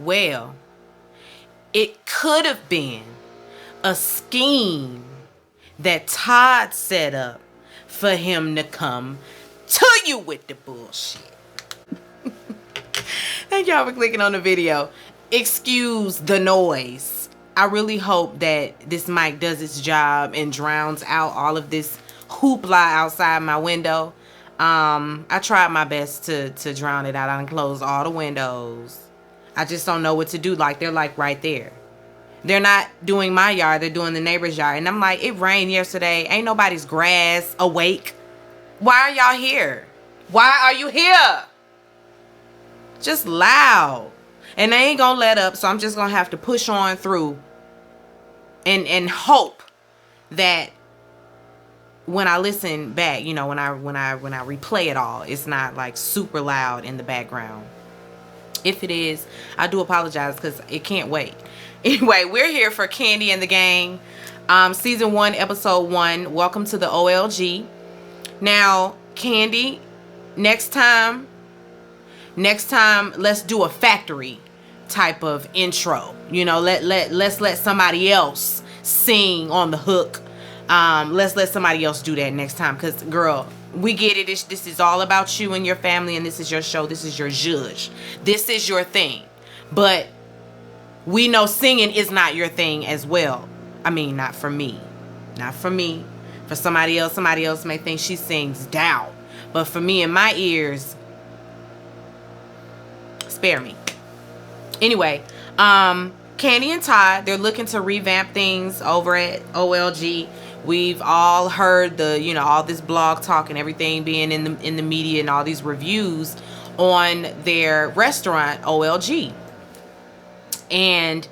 Well, it could have been a scheme that Todd set up for him to come to you with the bullshit. Thank y'all for clicking on the video. Excuse the noise. I really hope that this mic does its job and drowns out all of this hoopla outside my window. I tried my best to drown it out. I closed all the windows. I just don't know what to do. Like, they're like right there. They're not doing my yard. They're doing the neighbor's yard. And I'm like, it rained yesterday. Ain't nobody's grass awake. Why are y'all here? Why are you here? Just loud. And they ain't gonna let up, so I'm just gonna have to push on through and hope that when I listen back, you know, when I replay it all, it's not like super loud in the background. If it is, I do apologize because it can't wait. Anyway, we're here for Kandi and the Gang, season 1, episode 1. Welcome to the OLG. Now, Kandi, next time, let's do a factory type of intro. You know, let's let somebody else sing on the hook. Let's let somebody else do that next time, because girl, we get it. This is all about you and your family, and this is your show. This is your judge. This is your thing. But we know singing is not your thing as well. I mean, not for me. Not for me. For somebody else may think she sings down. But for me, in my ears, spare me. Anyway, Kandi and Todd, they're looking to revamp things over at OLG. We've all heard all this blog talk and everything being in the media and all these reviews on their restaurant OLG. And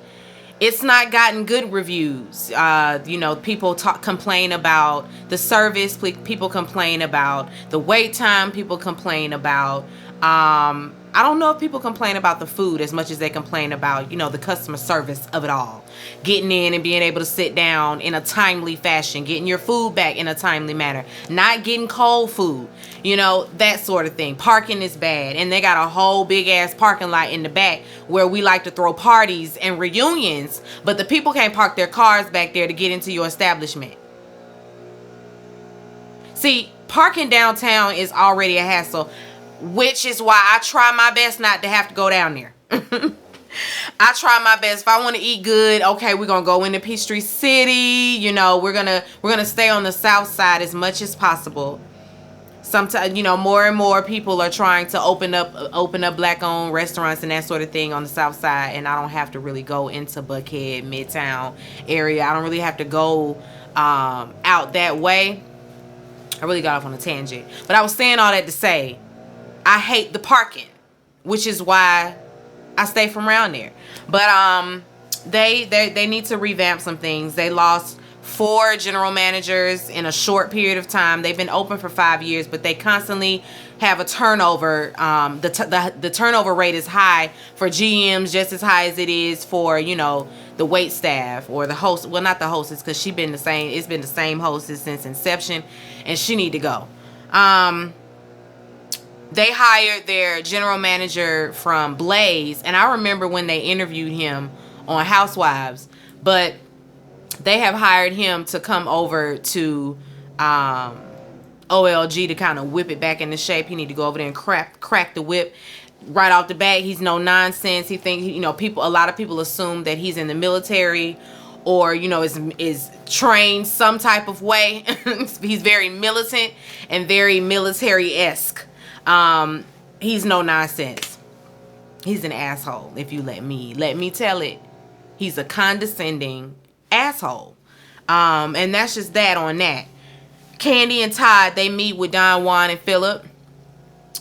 it's not gotten good reviews. People complain about the service. People complain about the wait time. People complain about I don't know if people complain about the food as much as they complain about, the customer service of it all. Getting in and being able to sit down in a timely fashion, getting your food back in a timely manner, not getting cold food, that sort of thing. Parking is bad, and they got a whole big ass parking lot in the back where we like to throw parties and reunions, but the people can't park their cars back there to get into your establishment. See, parking downtown is already a hassle, which is why I try my best not to have to go down there. I try my best. If I want to eat good, okay, we're gonna go into Peachtree City. We're gonna stay on the south side as much as possible. Sometimes, more and more people are trying to open up black-owned restaurants and that sort of thing on the south side, and I don't have to really go into Buckhead, Midtown area. I don't really have to go out that way. I really got off on a tangent, but I was saying all that to say, I hate the parking, which is why I stay from around there. But they need to revamp some things. They lost 4 general managers in a short period of time. They've been open for 5 years, but they constantly have a turnover. The turnover rate is high for GMs, just as high as it is for the wait staff or the host. Well, not the hostess, because it's been the same hostess since inception, and she need to go. They hired their general manager from Blaze, and I remember when they interviewed him on Housewives, but they have hired him to come over to OLG to kind of whip it back into shape. He need to go over there and crack the whip right off the bat. He's no nonsense. He thinks, a lot of people assume that he's in the military or, is trained some type of way. He's very militant and very military-esque. He's no nonsense. He's an asshole, if you let me tell it. He's a condescending asshole. And that's just that on that. Kandi and Todd, they meet with Don Juan and Philip.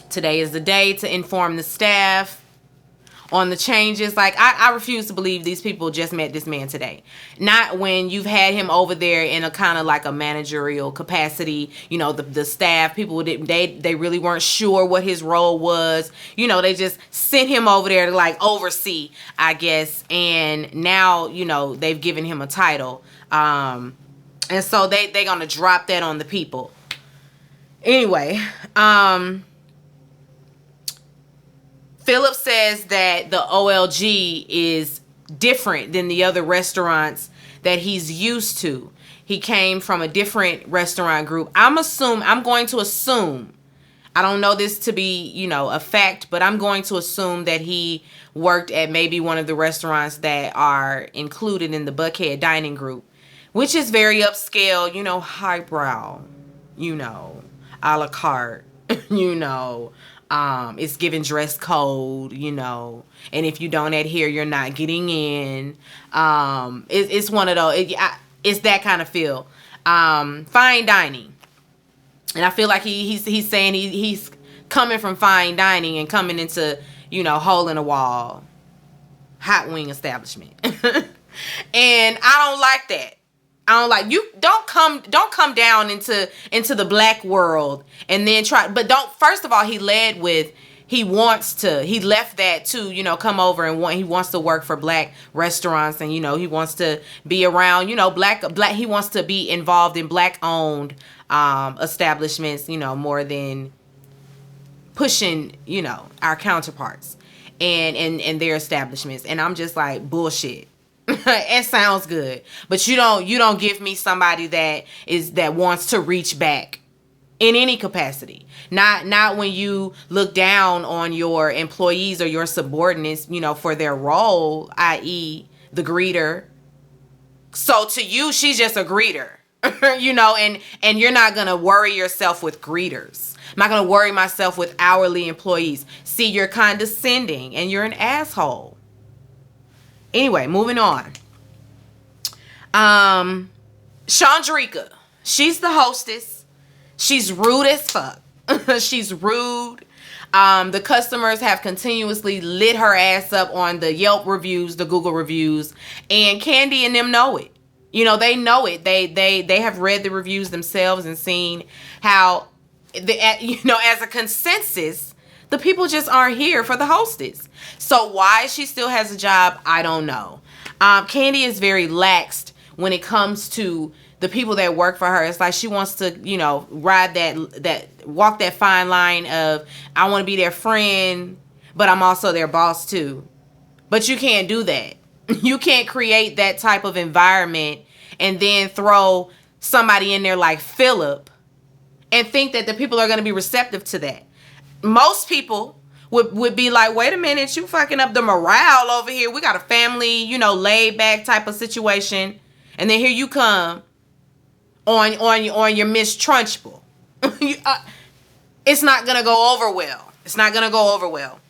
Today is the day to inform the staff on the changes. Like, I refuse to believe these people just met this man today. Not when you've had him over there in a kind of like a managerial capacity. The staff, people, they really weren't sure what his role was. They just sent him over there to like oversee, I guess. And now, they've given him a title. And so they're going to drop that on the people. Philip says that the OLG is different than the other restaurants that he's used to. He came from a different restaurant group. I'm going to assume, I don't know this to be, a fact, but I'm going to assume that he worked at maybe one of the restaurants that are included in the Buckhead dining group, which is very upscale, highbrow, a la carte, it's given dress code, and if you don't adhere, you're not getting in. It's one of those, it's that kind of feel. Fine dining. And I feel like he's saying he's coming from fine dining and coming into, hole in the wall, hot wing establishment. And I don't like that. I don't like, you don't come down into the black world and then first of all, he led with, he left that to, come over and he wants to work for black restaurants, and, he wants to be around, black, he wants to be involved in black owned, establishments, more than pushing, our counterparts and their establishments. And I'm just like, bullshit. It sounds good, but you don't give me somebody that wants to reach back in any capacity. Not when you look down on your employees or your subordinates, for their role, i.e. the greeter. So to you, she's just a greeter, and you're not gonna worry yourself with greeters. I'm not gonna worry myself with hourly employees. See, you're condescending and you're an asshole. Anyway, moving on. Chandrika, she's the hostess. She's rude as fuck. She's rude. The customers have continuously lit her ass up on the Yelp reviews, the Google reviews, and Kandi and them know it. They know it. They have read the reviews themselves and seen how, as a consensus, the people just aren't here for the hostess. So why she still has a job, I don't know. Kandi is very laxed when it comes to the people that work for her. It's like she wants to, walk that fine line of, I want to be their friend, but I'm also their boss too. But you can't do that. You can't create that type of environment and then throw somebody in there like Philip and think that the people are going to be receptive to that. Most people would be like, wait a minute, you fucking up the morale over here. We got a family, laid back type of situation. And then here you come on your Miss Trunchbull. It's not going to go over well. It's not going to go over well.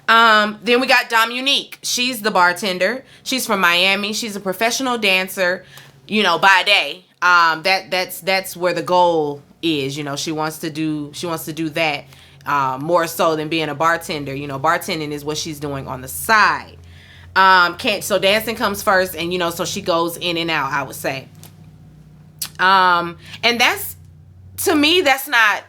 Then we got Dom Unique. She's the bartender. She's from Miami. She's a professional dancer, by day. That's where the goal is. She wants to do that more so than being a bartender. Bartending is what she's doing on the side. So dancing comes first, and so she goes in and out, I would say. And that's, to me, that's not,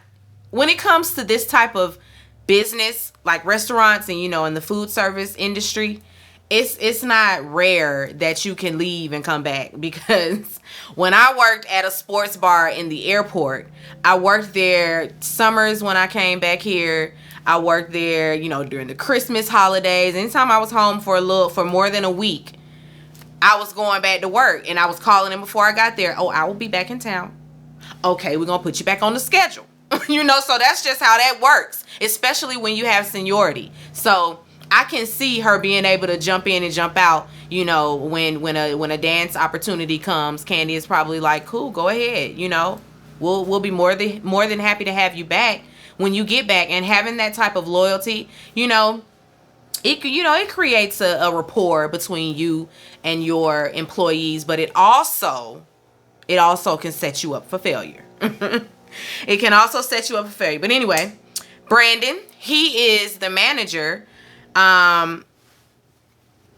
when it comes to this type of business, like restaurants and, in the food service industry, it's not rare that you can leave and come back. Because when I worked at a sports bar in the airport, I worked there summers when I came back here. I worked there, during the Christmas holidays. Anytime I was home for more than a week, I was going back to work, and I was calling them before I got there. Oh, I will be back in town. Okay, we're going to put you back on the schedule. So that's just how that works, especially when you have seniority. So I can see her being able to jump in and jump out, when a dance opportunity comes. Kandi is probably like, cool, go ahead, we'll be more than happy to have you back when you get back. And having that type of loyalty, it creates a rapport between you and your employees, but it also can set you up for failure. It can also set you up for failure. But anyway, Brandon, he is the manager.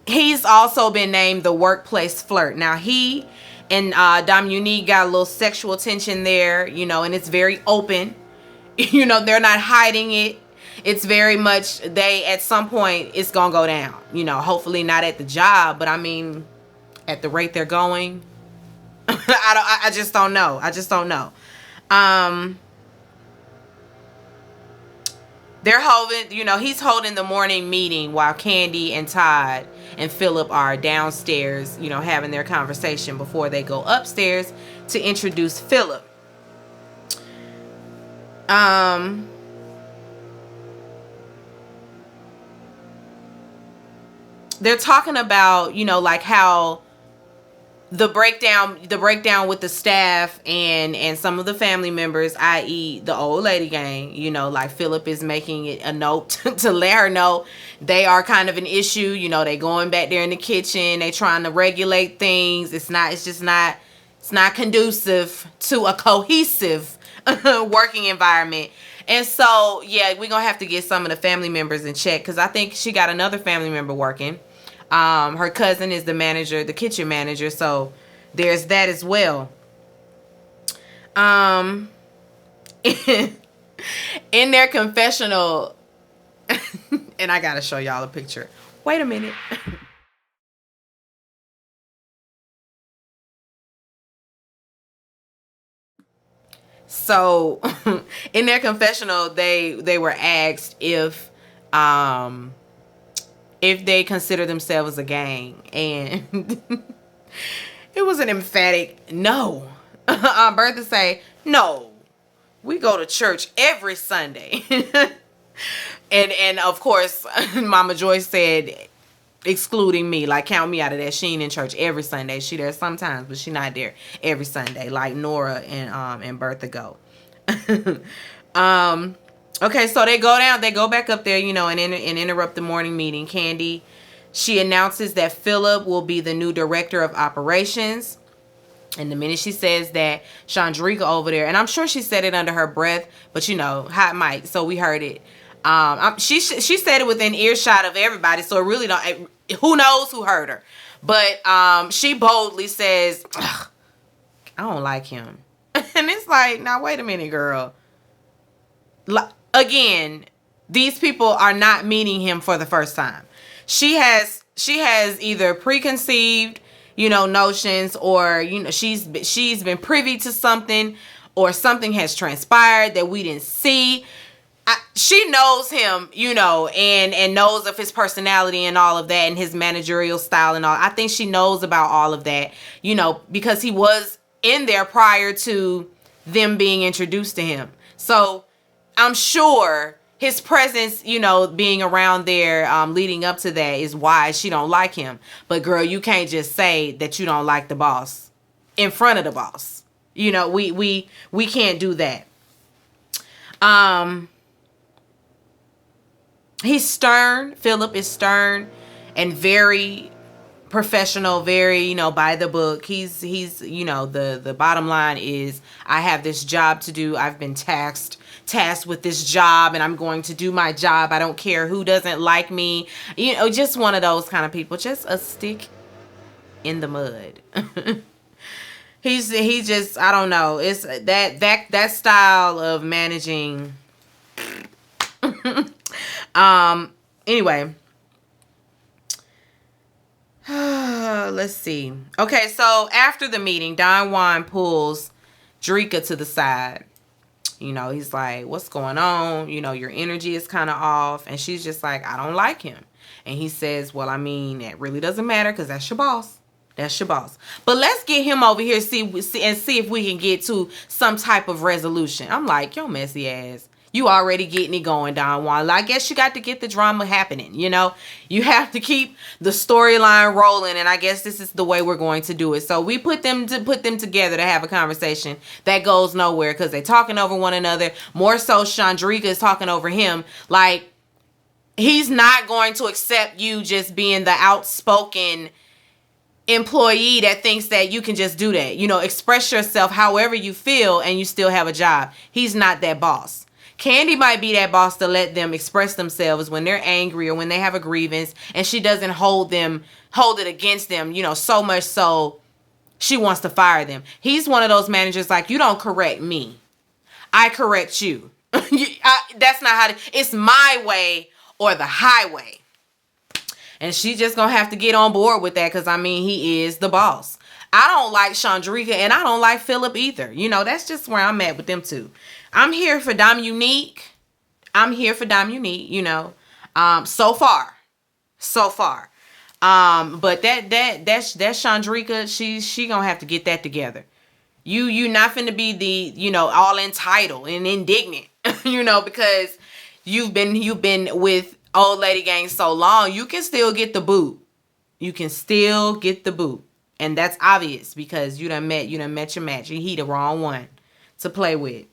He's also been named the workplace flirt. Now he and Dom Unique got a little sexual tension there, and it's very open. They're not hiding it. It's very much, at some point, it's gonna go down. Hopefully not at the job, but I mean, at the rate they're going, I just don't know. They're holding, he's holding the morning meeting while Kandi and Todd and Philip are downstairs, having their conversation before they go upstairs to introduce Philip. They're talking about, like how the breakdown with the staff and some of the family members, i.e. the old lady gang, like Philip is making it a note to let her know they are kind of an issue. They going back there in the kitchen, they trying to regulate things. It's not conducive to a cohesive working environment. And so, yeah, we're going to have to get some of the family members in check, because I think she got another family member working. Her cousin is the manager, the kitchen manager, so there's that as well. In their confessional, and I gotta show y'all a picture. Wait a minute. So, in their confessional, they were asked if they consider themselves a gang, and it was an emphatic no. Bertha say, no, we go to church every Sunday. and of course, Mama Joyce said, excluding me, like count me out of that. She ain't in church every Sunday. She there sometimes, but she not there every Sunday like Nora and Bertha go. Okay, so they go back up there, and interrupt the morning meeting. Kandi, she announces that Philip will be the new director of operations. And the minute she says that, Chandrika over there, and I'm sure she said it under her breath, but hot mic, so we heard it. She said it within earshot of everybody, so it really don't. Who knows who heard her? But she boldly says, I don't like him. And it's like, now wait a minute, girl. Again, these people are not meeting him for the first time. She has either preconceived, notions, or she's been privy to something, or something has transpired that we didn't see. She knows him, and knows of his personality and all of that, and his managerial style and all. I think she knows about all of that, because he was in there prior to them being introduced to him. So I'm sure his presence, being around there, leading up to that, is why she don't like him. But girl, you can't just say that you don't like the boss in front of the boss. We can't do that. He's stern. Philip is stern and very professional, very, by the book. He's the bottom line is, I have this job to do. I've been tasked with this job, and I'm going to do my job. I don't care who doesn't like me. Just one of those kind of people, just a stick in the mud. He just, I don't know. It's that style of managing. Anyway, let's see. Okay, so after the meeting, Don Juan pulls Drika to the side. He's like, what's going on? Your energy is kind of off. And she's just like, I don't like him. And he says, well, I mean, it really doesn't matter, because that's your boss. That's your boss. But let's get him over here see if we can get to some type of resolution. I'm like, yo, messy ass. You already getting it going, Don Juan. I guess you got to get the drama happening, You have to keep the storyline rolling, and I guess this is the way we're going to do it. So we put them together to have a conversation that goes nowhere, because they're talking over one another. More so, Chandrika is talking over him. Like, he's not going to accept you just being the outspoken employee that thinks that you can just do that. Express yourself however you feel, and you still have a job. He's not that boss. Kandi might be that boss to let them express themselves when they're angry or when they have a grievance, and she doesn't hold it against them, so much so she wants to fire them. He's one of those managers like, you don't correct me, I correct you. That's not how it's my way or the highway. And she just gonna have to get on board with that, because he is the boss. I don't like Chandrika, and I don't like Philip either. That's just where I'm at with them two. I'm here for Dom Unique. I'm here for Dominique, so far. So far. But that's Chandrika, she gonna have to get that together. You not finna be the, all entitled and indignant, because you've been with old lady gang so long, you can still get the boot. You can still get the boot. And that's obvious because you done met your match. He the wrong one to play with.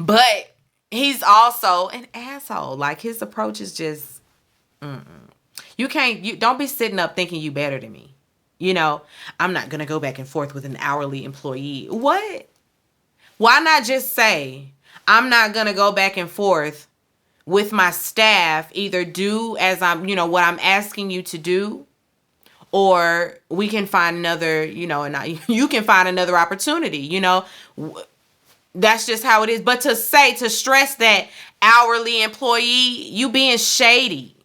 But he's also an asshole. Like, his approach is just, you don't be sitting up thinking you better than me. I'm not going to go back and forth with an hourly employee. What? Why not just say, I'm not going to go back and forth with my staff, either do as I'm, what I'm asking you to do, or we can find another, and you can find another opportunity, That's just how it is. But to stress that hourly employee, you being shady.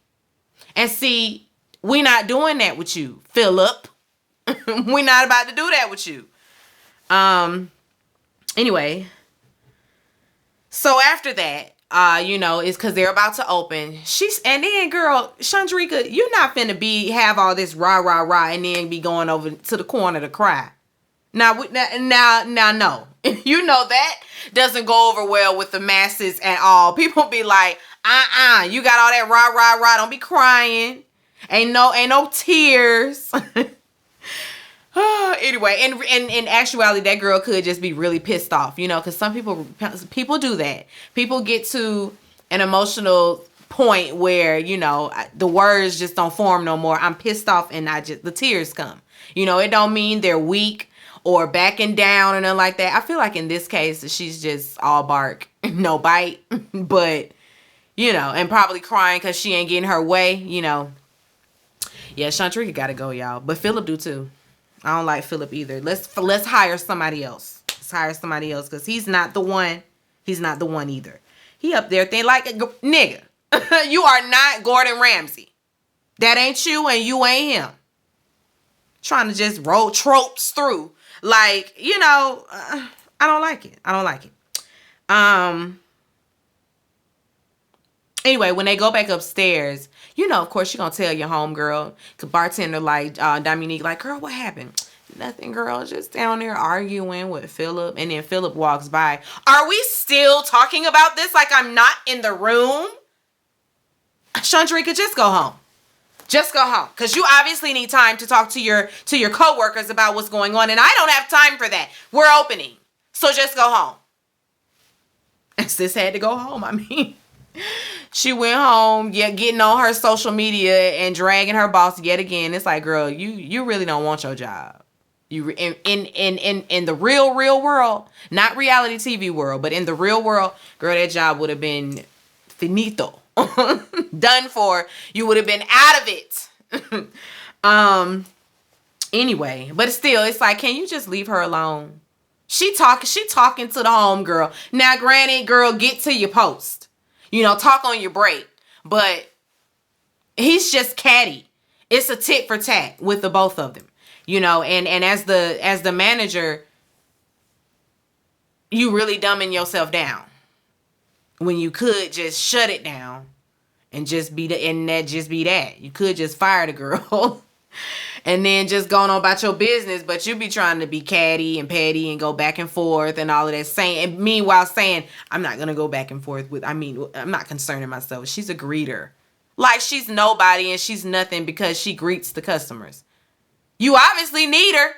And see, we not doing that with you, Philip. We're not about to do that with you. Anyway. So after that, it's because they're about to open. And then, girl, Chandrika, you're not finna have all this rah, rah, rah, and then be going over to the corner to cry. Now, no. You know that doesn't go over well with the masses at all. People be like, you got all that rah, rah, rah. Don't be crying. Ain't no tears. Anyway, and in actuality, that girl could just be really pissed off, because some people do that. People get to an emotional point where, the words just don't form no more. I'm pissed off and the tears come. It don't mean they're weak or backing down or nothing like that. I feel like in this case, she's just all bark, no bite, but, and probably crying because she ain't getting her way, Yeah, Shantrika gotta go, y'all. But Philip do too. I don't like Philip either. Let's hire somebody else. Let's hire somebody else because he's not the one. He's not the one either. He up there thinking like, nigga, you are not Gordon Ramsay. That ain't you and you ain't him. Trying to just roll tropes through. Like, I don't like it. I don't like it. Anyway, when they go back upstairs, of course, you're going to tell your homegirl, the bartender, like, Dominique, like, girl, what happened? Nothing, girl, just down there arguing with Philip. And then Philip walks by. Are we still talking about this like I'm not in the room? Chandrika, just go home. Just go home. Because you obviously need time to talk to your coworkers about what's going on. And I don't have time for that. We're opening. So just go home. And sis had to go home, I mean. She went home, getting on her social media and dragging her boss yet again. It's like, girl, you really don't want your job. You in the real world, not reality TV world, but in the real world, girl, that job would have been finito, done for. You would have been out of it. Anyway, but still, it's like, can you just leave her alone? She talking to the home girl. Now, granted, girl, get to your post. Talk on your break. But he's just catty. It's a tit for tat with the both of them. And as the manager, you really dumbing yourself down. When you could just shut it down and just be that. You could just fire the girl. And then just going on about your business, but you be trying to be catty and petty and go back and forth and all of that. And meanwhile saying, I'm not going to go back and forth I'm not concerning myself. She's a greeter. Like she's nobody and she's nothing because she greets the customers. You obviously need her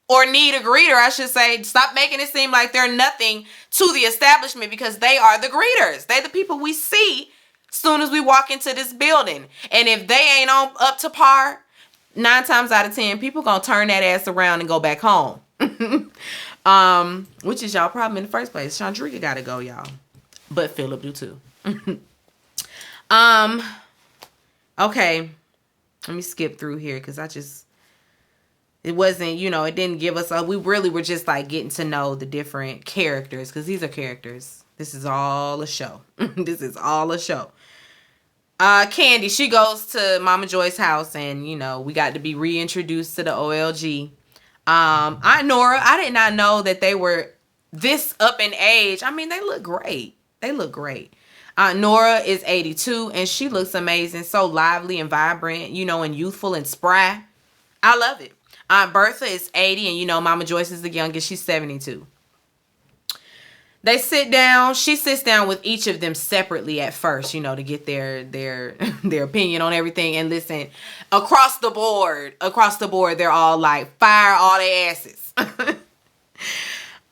or need a greeter, I should say. Stop making it seem like they're nothing to the establishment because they are the greeters. They're the people we see soon as we walk into this building. And if they ain't up to par, 9 times out of 10, people gonna turn that ass around and go back home. Which is y'all problem in the first place. Chandrika gotta go, y'all. But Philip do too. Okay. Let me skip through here because it wasn't, it didn't give us we really were just like getting to know the different characters because these are characters. This is all a show. This is all a show. Kandi, she goes to Mama Joy's house and, we got to be reintroduced to the OLG. I did not know that they were this up in age. I mean, they look great. They look great. Aunt Nora is 82, and she looks amazing, so lively and vibrant, and youthful and spry. I love it. Aunt Bertha is 80, and Mama Joyce is the youngest. She's 72. They sit down. She sits down with each of them separately at first, to get their their opinion on everything. And listen, across the board, they're all like, fire all their asses.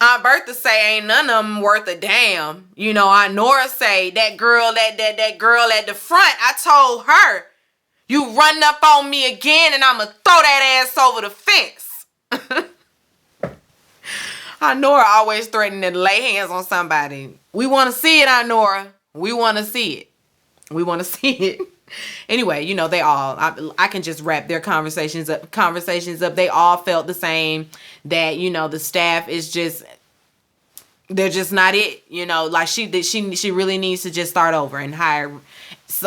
Aunt Bertha say ain't none of them worth a damn. Aunt Nora say that girl that girl at the front, I told her, you run up on me again and I'ma throw that ass over the fence. Aunt Nora always threatening to lay hands on somebody. We want to see it, Aunt Nora. We want to see it. Anyway, they all, I can just wrap their conversations up. They all felt the same, that, the staff is just, they're just not it. Like she really needs to just start over and hire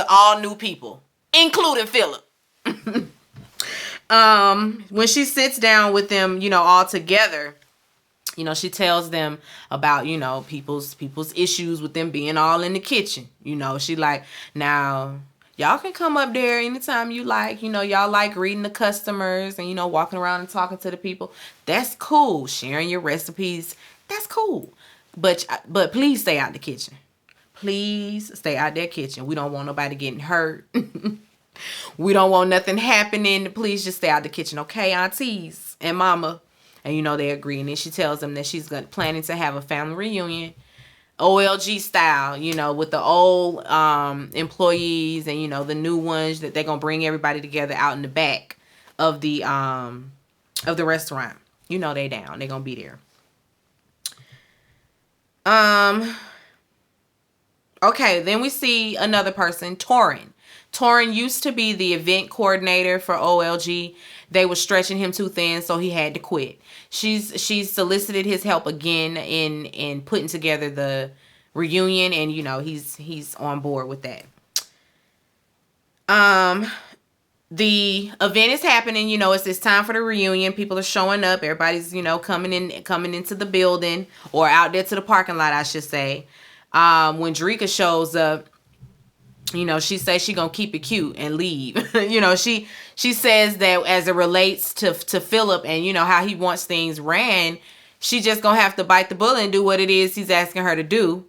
all new people, including Philip. When she sits down with them, all together, she tells them about, people's issues with them being all in the kitchen. She like, now, y'all can come up there anytime you like. Y'all like reading the customers and, walking around and talking to the people. That's cool. Sharing your recipes, that's cool. But please stay out the kitchen. Please stay out their kitchen. We don't want nobody getting hurt. We don't want nothing happening. Please just stay out the kitchen, okay, aunties and mama? And, they agree. And then she tells them that she's planning to have a family reunion, OLG style, with the old employees and, the new ones, that they're going to bring everybody together out in the back of the restaurant. They down. They're going to be there. Okay, then we see another person, Torin. Torin used to be the event coordinator for OLG. They were stretching him too thin, so he had to quit. She's solicited his help again in putting together the reunion, and he's on board with that. The event is happening. It's time for the reunion. People are showing up. Everybody's coming into the building, or out there to the parking lot, I should say. When Drika shows up, she says she gonna keep it cute and leave. She says that as it relates to Philip and how he wants things ran, she just gonna have to bite the bullet and do what it is he's asking her to do.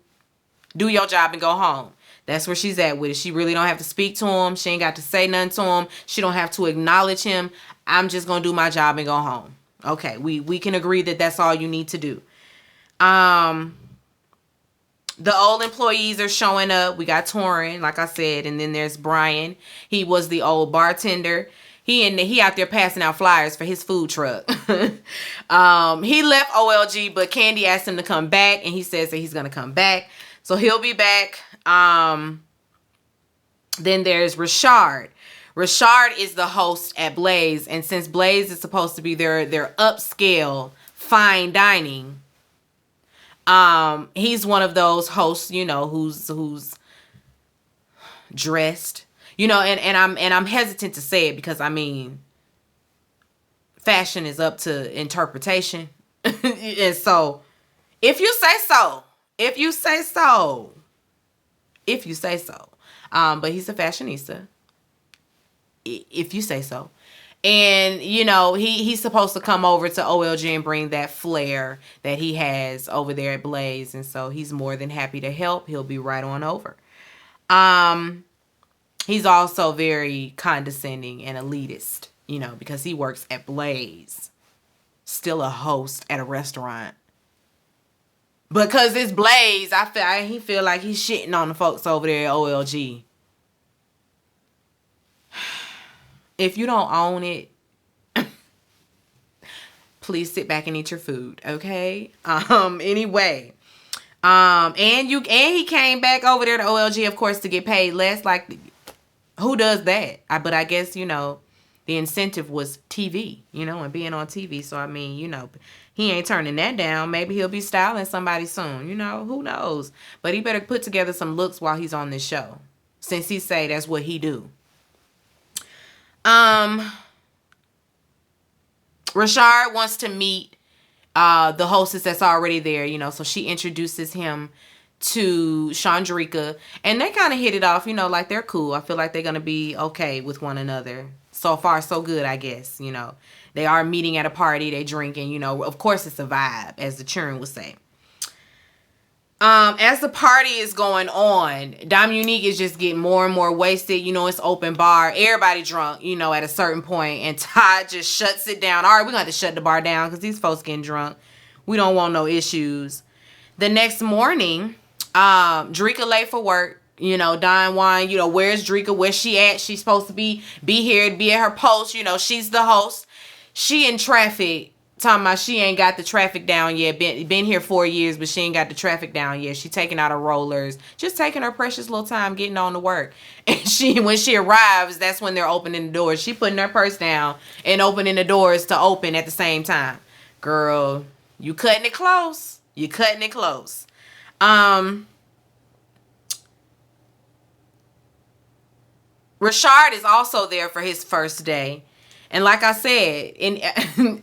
Do your job and go home. That's where she's at with it. She really don't have to speak to him. She ain't got to say nothing to him. She don't have to acknowledge him. I'm just gonna do my job and go home. Okay, we can agree that that's all you need to do. The old employees are showing up. We got Torin, like I said, and then there's Brian. He was the old bartender. He out there passing out flyers for his food truck. He left OLG, but Kandi asked him to come back, and he says that he's gonna come back, so he'll be back. Then there's Rashard. Rashard is the host at Blaze, and since Blaze is supposed to be their upscale fine dining, he's one of those hosts, who's dressed, and I'm hesitant to say it because fashion is up to interpretation. And so, if you say so, but he's a fashionista, if you say so. And, he's supposed to come over to OLG and bring that flair that he has over there at Blaze. And so he's more than happy to help. He'll be right on over. He's also very condescending and elitist, because he works at Blaze. Still a host at a restaurant. Because it's Blaze, he feel like he's shitting on the folks over there at OLG. If you don't own it, please sit back and eat your food, okay? Anyway, and he came back over there to OLG, of course, to get paid less. Like, who does that? But I guess the incentive was TV, and being on TV. So he ain't turning that down. Maybe he'll be styling somebody soon. Who knows? But he better put together some looks while he's on this show, since he say that's what he do. Rashard wants to meet the hostess that's already there, so she introduces him to Chandrika, and they kind of hit it off, you know, like they're cool. I feel like they're gonna be okay with one another. So far, so good, I guess. You know, they are meeting at a party, they drinking, you know, of course it's a vibe, as the churn would say. As the party is going on, Dominique is just getting more and more wasted. You know, it's open bar, everybody drunk, you know, at a certain point, and Todd just shuts it down. All right, we're going to have to shut the bar down because these folks getting drunk. We don't want no issues. The next morning, Drika late for work. You know, Don Juan, you know, where's Drika? Where's she at? She's supposed to be here, be at her post. You know, she's the host. She in traffic. Talking about she ain't got the traffic down yet. Been here 4 years, but she ain't got the traffic down yet. She taking out her rollers, just taking her precious little time getting on to work. And when she arrives, that's when they're opening the doors. She putting her purse down and opening the doors to open at the same time. Girl, you cutting it close. You cutting it close. Rashard is also there for his first day. And like I said, in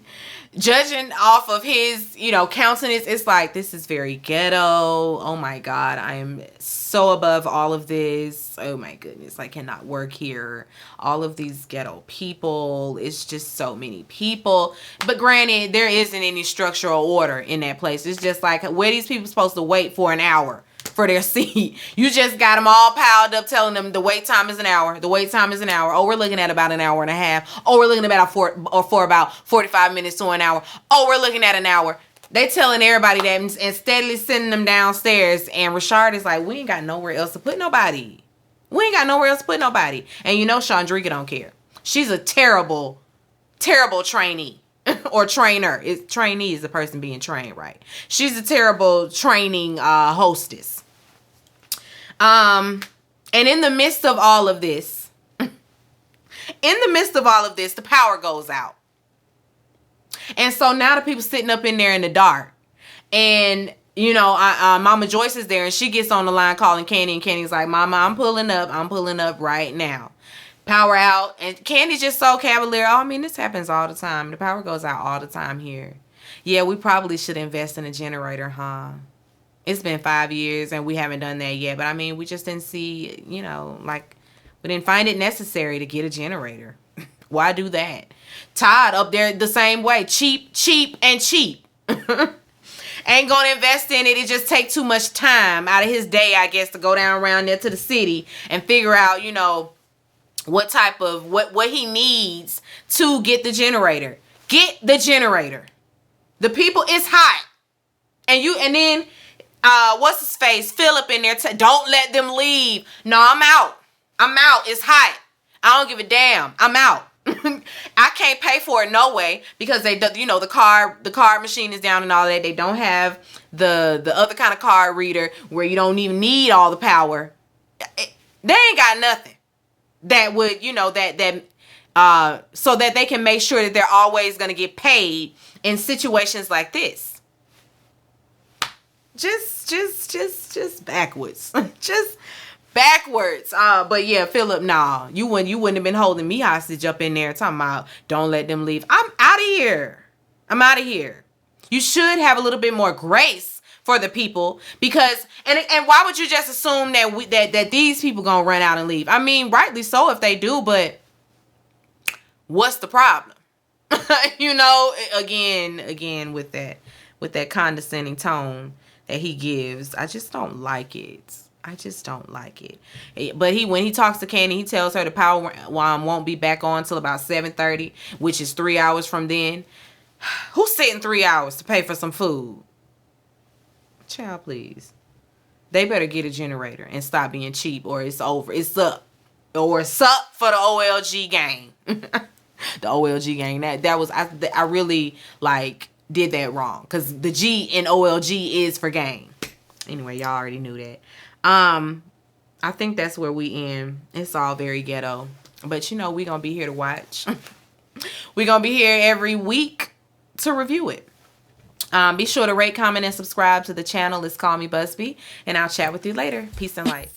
judging off of his, you know, countenance, it's like, this is very ghetto. Oh my God, I am so above all of this. Oh my goodness, I cannot work here. All of these ghetto people, it's just so many people. But granted, there isn't any structural order in that place. It's just like, where these people supposed to wait for an hour for their seat? You just got them all piled up telling them the wait time is an hour. The wait time is an hour. Oh, we're looking at about an hour and a half. Oh, we're looking at about for about 45 minutes to an hour. Oh, we're looking at an hour. They telling everybody that and steadily sending them downstairs. And Rashard is like, we ain't got nowhere else to put nobody. We ain't got nowhere else to put nobody. And you know Chandrika don't care. She's a terrible, terrible trainee. Or trainer. Trainee is the person being trained, right? She's a terrible training hostess. And in the midst of all of this, the power goes out. And so now the people sitting up in there in the dark. And, you know, Mama Joyce is there and she gets on the line calling Kandi, and Kandi's like, Mama, I'm pulling up right now. Power out. And Kandi's just so cavalier. Oh, I mean, this happens all the time. The power goes out all the time here. Yeah, we probably should invest in a generator, huh? It's been 5 years and we haven't done that yet. But I mean, we just didn't see, you know, like, we didn't find it necessary to get a generator. Why do that? Todd up there the same way. Cheap, and cheap. Ain't gonna invest in it. It just take too much time out of his day, I guess, to go down around there to the city and figure out, you know, what type of, what he needs to get the generator. Get the generator. The people, it's hot. And then, what's his face? Philip in there. Don't let them leave. No, I'm out. It's hot. I don't give a damn. I'm out. I can't pay for it no way because they, you know, the card machine is down and all that. They don't have the other kind of card reader where you don't even need all the power. They ain't got nothing that would, you know, so that they can make sure that they're always going to get paid in situations like this. Just backwards. Just backwards. But yeah, Philip, nah. You wouldn't have been holding me hostage up in there talking about don't let them leave. I'm out of here. You should have a little bit more grace for the people because and why would you just assume that these people gonna run out and leave? I mean, rightly so if they do, but what's the problem? You know, again with that condescending tone that he gives, I just don't like it. But when he talks to Kandi, he tells her the power won't be back on till about 7:30, which is 3 hours from then. Who's sitting 3 hours to pay for some food? Child, please. They better get a generator and stop being cheap, or it's over. It's up. Or it's up for the OLG gang. The OLG gang. That was I really like did that wrong because the G in OLG is for gang. Anyway, y'all already knew that. I think that's where we end. It's all very ghetto, but you know we gonna be here to watch. We gonna be here every week to review it. Be sure to rate, comment, and subscribe to the channel. It's Call Me Busby, and I'll chat with you later. Peace and light.